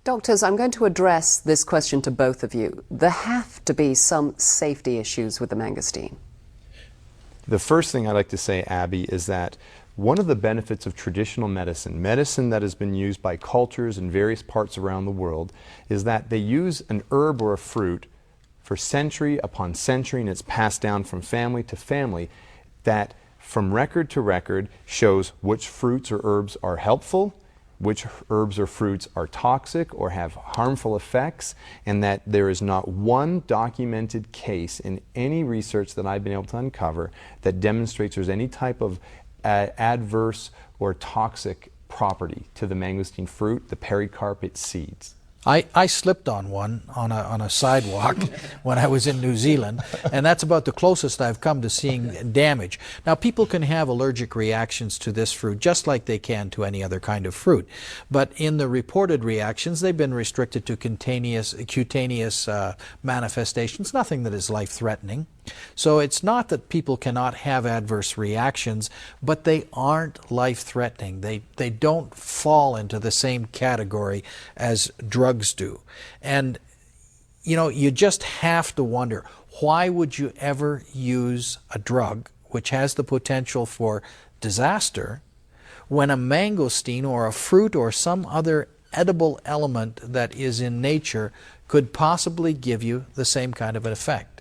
Doctors, I'm going to address this question to both of you. There have to be some safety issues with the mangosteen. The first thing I'd like to say, Abby, is that one of the benefits of traditional medicine, medicine that has been used by cultures in various parts around the world, is that they use an herb or a fruit for century upon century, and it's passed down from family to family, that from record to record shows which fruits or herbs are helpful, which herbs or fruits are toxic or have harmful effects, and that there is not one documented case in any research that I've been able to uncover that demonstrates there's any type of adverse or toxic property to the mangosteen fruit, the pericarpate seeds. I slipped on one on a sidewalk when I was in New Zealand, and that's about the closest I've come to seeing damage. Now, people can have allergic reactions to this fruit just like they can to any other kind of fruit, but in the reported reactions, they've been restricted to cutaneous manifestations, nothing that is life-threatening. So it's not that people cannot have adverse reactions, but they aren't life-threatening. They don't fall into the same category as drugs do. And, you know, you just have to wonder, why would you ever use a drug which has the potential for disaster when a mangosteen or a fruit or some other edible element that is in nature could possibly give you the same kind of an effect?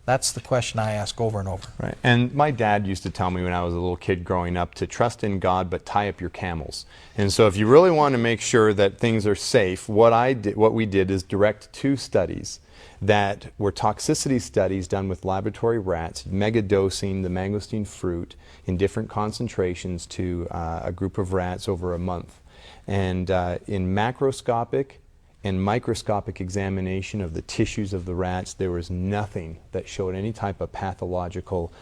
That's the question I ask over and over. Right. And my dad used to tell me when I was a little kid growing up to trust in God but tie up your camels. And so if you really want to make sure that things are safe, what we did is direct two studies that were toxicity studies done with laboratory rats, megadosing the mangosteen fruit in different concentrations to a group of rats over a month. And in macroscopic and microscopic examination of the tissues of the rats, there was nothing that showed any type of pathological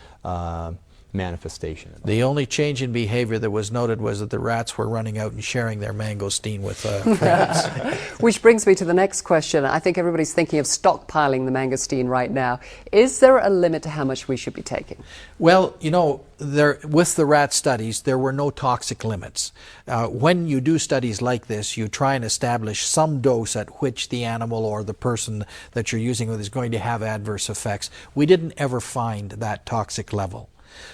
manifestation. The only change in behavior that was noted was that the rats were running out and sharing their mangosteen with friends. Which brings me to the next question. I think everybody's thinking of stockpiling the mangosteen right now. Is there a limit to how much we should be taking? Well, you know, with the rat studies, there were no toxic limits. When you do studies like this, you try and establish some dose at which the animal or the person that you're using with is going to have adverse effects. We didn't ever find that toxic level.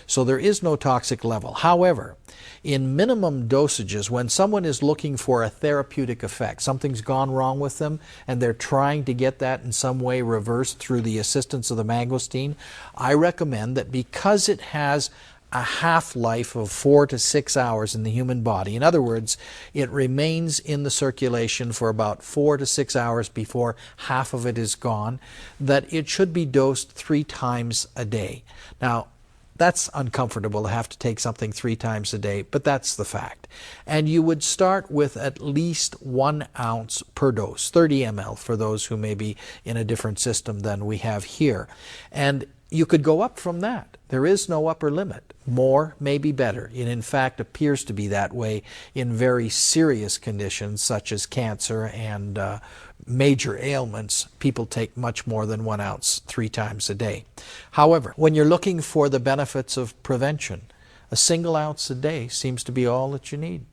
So there is no toxic level. However, in minimum dosages, when someone is looking for a therapeutic effect, something's gone wrong with them, and they're trying to get that in some way reversed through the assistance of the mangosteen, I recommend that because it has a half-life of 4 to 6 hours in the human body. In other words, it remains in the circulation for about 4 to 6 hours before half of it is gone, that it should be dosed 3 times a day. Now, that's uncomfortable to have to take something 3 times a day, but that's the fact. And you would start with at least 1 ounce per dose, 30 ml for those who may be in a different system than we have here. And you could go up from that. There is no upper limit. More may be better. It in fact appears to be that way in very serious conditions such as cancer and major ailments. People take much more than 1 ounce 3 times a day. However, when you're looking for the benefits of prevention, a single ounce a day seems to be all that you need.